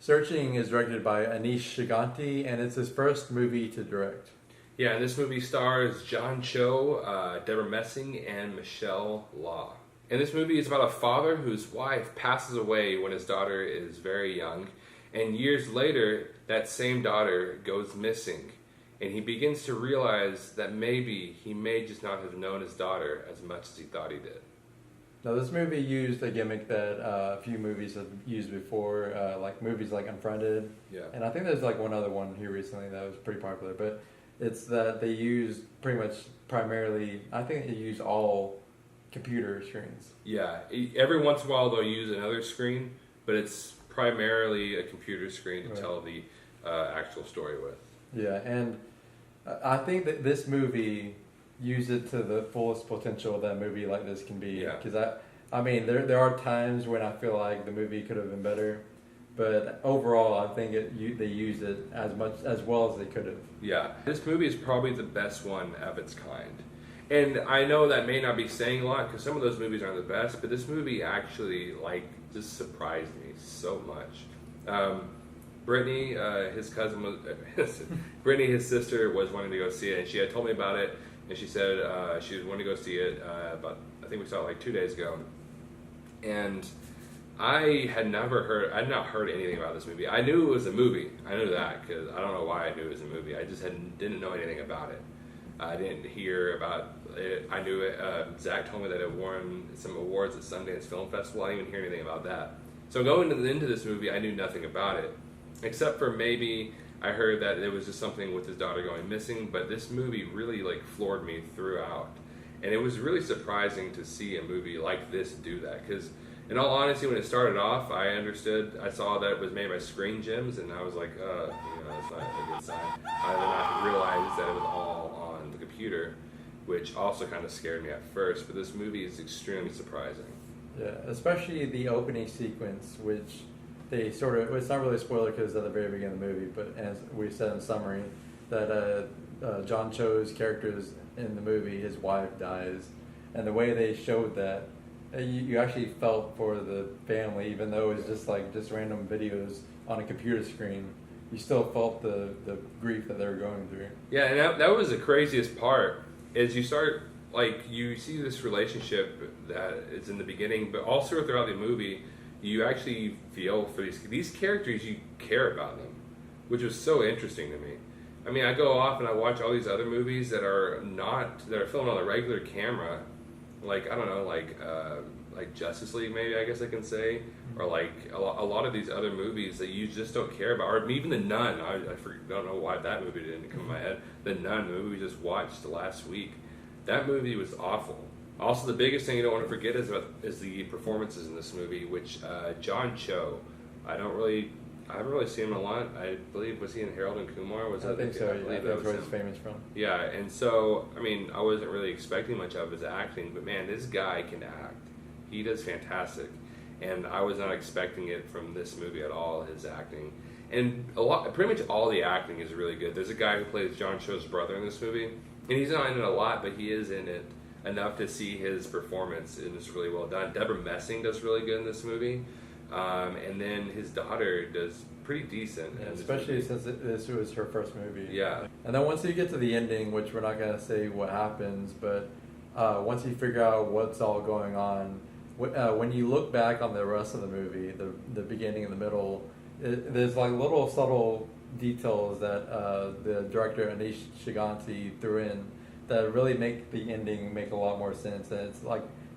Searching is directed by Anish Shiganti, and it's his first movie to direct. Yeah, and this movie stars John Cho, Deborah Messing, and Michelle Law. And this movie is about a father whose wife passes away when his daughter is very young, and years later, that same daughter goes missing. And he begins to realize that maybe he may just not have known his daughter as much as he thought he did. Now, this movie used a gimmick that a few movies have used before, like movies like Unfriended. Yeah. And I think there's like one other one here recently that was pretty popular. But it's that they use pretty much primarily, I think they use all computer screens. Yeah, every once in a while they'll use another screen, but it's primarily a computer screen to tell the actual story with. Yeah, and I think that this movie used it to the fullest potential that a movie like this can be. Yeah. Because I mean, there are times when I feel like the movie could have been better, but overall, I think they used it as well as they could have. Yeah, this movie is probably the best one of its kind. And I know that may not be saying a lot because some of those movies aren't the best, but this movie actually just surprised me so much. Brittany, his cousin was Brittany, his sister was wanting to go see it, and she had told me about it, and she said she was wanting to go see it. But I think we saw it like 2 days ago, and I had not heard anything about this movie. I knew it was a movie. I knew that because I don't know why I knew it was a movie. I just didn't know anything about it. I didn't hear about it. I knew it. Zach told me that it won some awards at Sundance Film Festival. I didn't even hear anything about that. So going into this movie, I knew nothing about it, except for maybe I heard that it was just something with his daughter going missing. But this movie really floored me throughout, and it was really surprising to see a movie like this do that. Because in all honesty, when it started off, I saw that it was made by Screen Gems, and I was like, that's not a good sign. I did not realize that it was all on the computer, which also kind of scared me at first. But this movie is extremely surprising. Yeah, especially the opening sequence, which they it's not really a spoiler because it's at the very beginning of the movie, but as we said in summary, that John Cho's characters in the movie, his wife dies, and the way they showed that, you actually felt for the family, even though it was just random videos on a computer screen. You still felt the grief that they were going through. Yeah, and that was the craziest part, is you start, you see this relationship that is in the beginning, but also throughout the movie, you actually feel for these characters, you care about them, which was so interesting to me. I mean, I go off and I watch all these other movies that are filmed on a regular camera, like Justice League, maybe I guess I can say, or a lot of these other movies that you just don't care about, or even The Nun. I don't know why that movie didn't come in my head. The Nun, the movie we just watched last week, that movie was awful. Also, the biggest thing you don't want to forget is the performances in this movie, which John Cho, I haven't really seen him a lot. I believe, was he in Harold and Kumar? I think so. I think that's where he's famous from. Yeah, and so, I mean, I wasn't really expecting much of his acting, but man, this guy can act. He does fantastic, and I was not expecting it from this movie at all, his acting. And pretty much all the acting is really good. There's a guy who plays John Cho's brother in this movie, and he's not in it a lot, but he is in it enough to see his performance, and it's really well done. Deborah Messing does really good in this movie, and then his daughter does pretty decent. Yeah, especially since this was her first movie. Yeah. And then once you get to the ending, which we're not going to say what happens, but once you figure out what's all going on, when you look back on the rest of the movie, the beginning and the middle, there's little subtle details that the director Anish Shiganti threw in that really make the ending make a lot more sense. And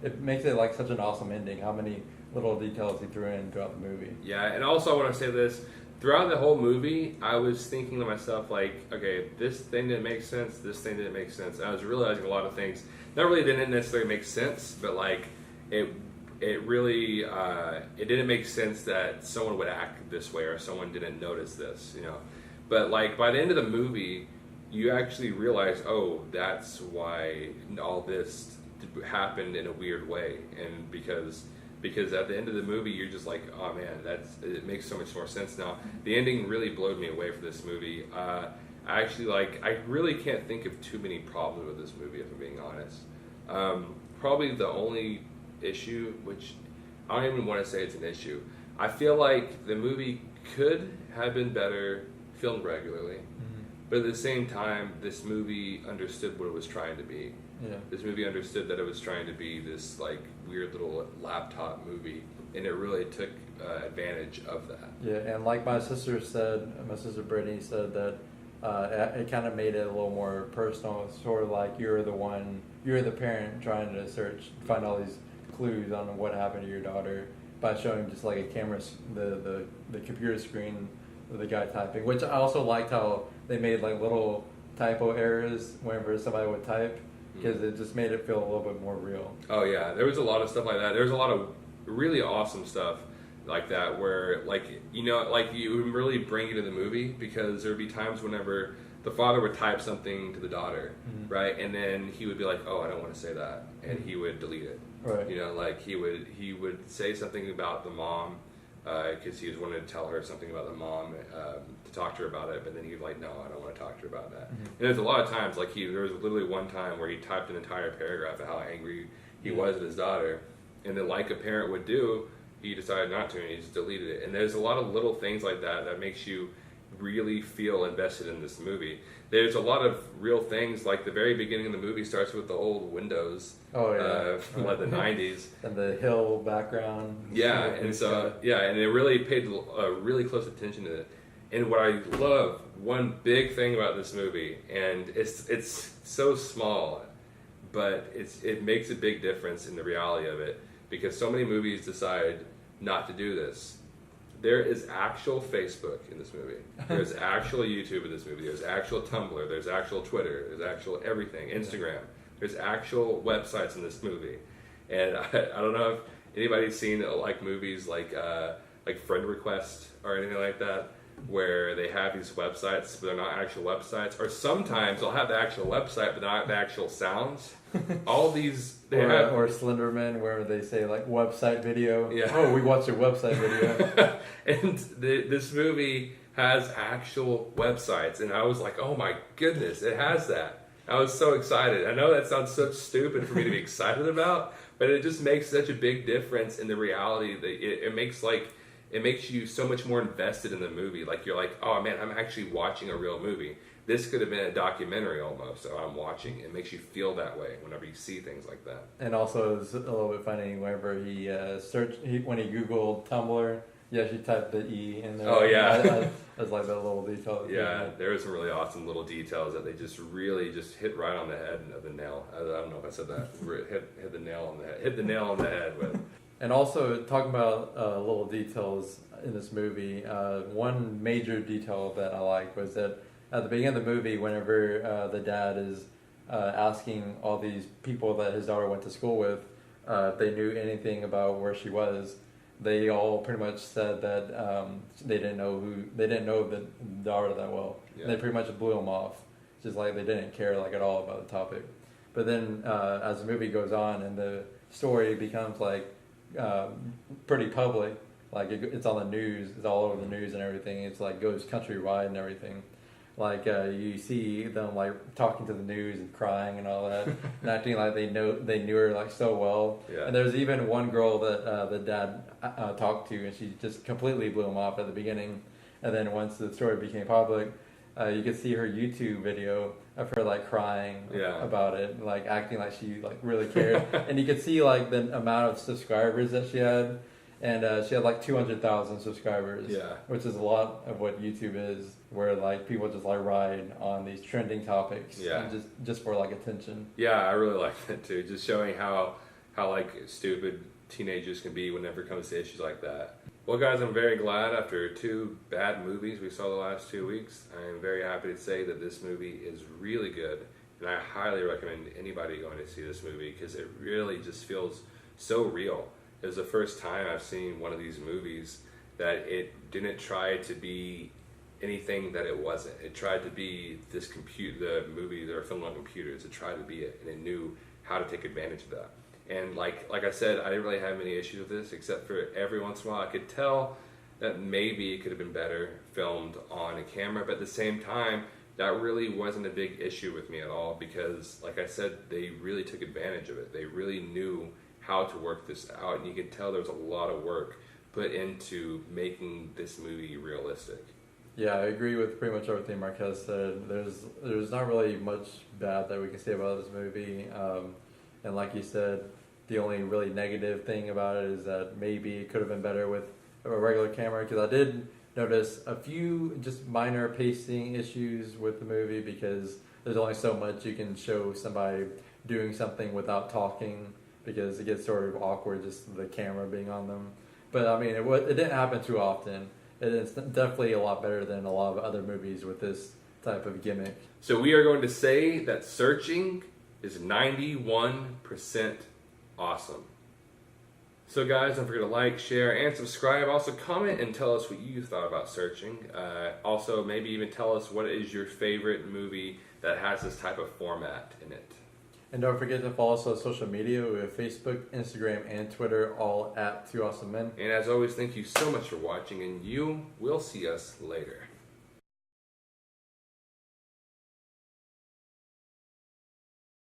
it makes it such an awesome ending, how many little details he threw in throughout the movie. Yeah, and also I want to say this. Throughout the whole movie, I was thinking to myself, okay, this thing didn't make sense, this thing didn't make sense. And I was realizing a lot of things. Not really didn't necessarily make sense, but it really it didn't make sense that someone would act this way or someone didn't notice this, But by the end of the movie, you actually realize, oh, that's why all this happened in a weird way, and because at the end of the movie, you're just like, oh man, it makes so much more sense now. The ending really blew me away for this movie. I really can't think of too many problems with this movie, if I'm being honest. Probably the only issue, which I don't even want to say it's an issue, I feel like the movie could have been better filmed regularly. But at the same time, this movie understood what it was trying to be. Yeah. This movie understood that it was trying to be this like weird little laptop movie, and it really took advantage of that. Yeah, and like my sister Brittany said that it kind of made it a little more personal. It's sort of like you're the parent trying to find all these clues on what happened to your daughter by showing just like a camera, the computer screen of the guy typing. Which I also liked how they made like little typo errors whenever somebody would type, because it just made it feel a little bit more real. Oh yeah, there was a lot of stuff like that. There was a lot of really awesome stuff like that where like you would really bring you to the movie, because there would be times whenever the father would type something to the daughter, right, and then he would be like, oh, I don't want to say that, and he would delete it. Right. Like he would say something about the mom, because he was wanting to tell her something about the mom, to talk to her about it, but then he'd be like, no, I don't want to talk to her about that. And there's a lot of times, like there was literally one time where he typed an entire paragraph of how angry he was at his daughter, and then like a parent would do, he decided not to, and he just deleted it. And there's a lot of little things like that that makes you really feel invested in this movie. There's a lot of real things, like the very beginning of the movie starts with the old windows from like the 90s. And the hill background. Yeah, and so, and it really paid really close attention to it. And what I love, one big thing about this movie, and it's so small, but it makes a big difference in the reality of it, because so many movies decide not to do this. There is actual Facebook in this movie. There's actual YouTube in this movie. There's actual Tumblr. There's actual Twitter. There's actual everything. Instagram. There's actual websites in this movie. And I don't know if anybody's seen like movies like Friend Request or anything like that, where they have these websites, but they're not actual websites. Or sometimes they'll have the actual website, but not the actual sounds. All these... Or Slenderman, where they say like website video. Yeah. Oh, we watched your website video. And this movie has actual websites, and I was like, oh my goodness, it has that. I was so excited. I know that sounds so stupid for me to be excited about, but it just makes such a big difference in the reality that it makes you so much more invested in the movie. Like you're like, oh man, I'm actually watching a real movie. This could have been a documentary almost that I'm watching. It makes you feel that way whenever you see things like that. And also, it's a little bit funny whenever he when he Googled Tumblr, he actually typed the E in there. Oh yeah, I was like that little detail. Yeah, there were some really awesome little details that they just really just hit right on the head of the nail. I don't know if I said that. Hit the nail on the head. Hit the nail on the head with. And also talking about little details in this movie, one major detail that I liked was that at the beginning of the movie, whenever the dad is asking all these people that his daughter went to school with if they knew anything about where she was, they all pretty much said that they didn't know the daughter that well. Yeah. And they pretty much blew him off, just like they didn't care like at all about the topic. But then as the movie goes on and the story becomes like pretty public, like it's on the news, it's all over the news and everything. It's like goes countrywide and everything. Like you see them like talking to the news and crying and all that, and acting like they knew her like so well. Yeah. And there's even one girl that the dad talked to, and she just completely blew him off at the beginning. And then once the story became public, you could see her YouTube video of her like crying about it, like acting like she like really cared. And you could see like the amount of subscribers that she had. And she had like 200,000 subscribers, which is a lot of what YouTube is, where like people just like ride on these trending topics, and just for like attention. Yeah, I really like that too. Just showing how like stupid teenagers can be whenever it comes to issues like that. Well, guys, I'm very glad after 2 bad movies we saw the last 2 weeks. I am very happy to say that this movie is really good, and I highly recommend anybody going to see this movie because it really just feels so real. It was the first time I've seen one of these movies that it didn't try to be anything that it wasn't. It tried to be the movies that are filmed on computers. It tried to be it, and it knew how to take advantage of that. And like I said, I didn't really have any issues with this, except for every once in a while I could tell that maybe it could have been better filmed on a camera, but at the same time, that really wasn't a big issue with me at all because, like I said, they really took advantage of it. They really knew how to work this out, and you could tell there was a lot of work put into making this movie realistic. Yeah, I agree with pretty much everything Marquez said. There's not really much bad that we can say about this movie, and like you said, the only really negative thing about it is that maybe it could have been better with a regular camera. Because I did notice a few just minor pacing issues with the movie because there's only so much you can show somebody doing something without talking because it gets sort of awkward just the camera being on them. But I mean, it didn't happen too often. It is definitely a lot better than a lot of other movies with this type of gimmick. So we are going to say that Searching is 91% awesome. So guys, don't forget to like, share, and subscribe. Also comment and tell us what you thought about Searching. Also, maybe even tell us what is your favorite movie that has this type of format in it. And don't forget to follow us on social media. We have Facebook, Instagram, and Twitter, all at 2 Awesome Men. And as always, thank you so much for watching, and you will see us later.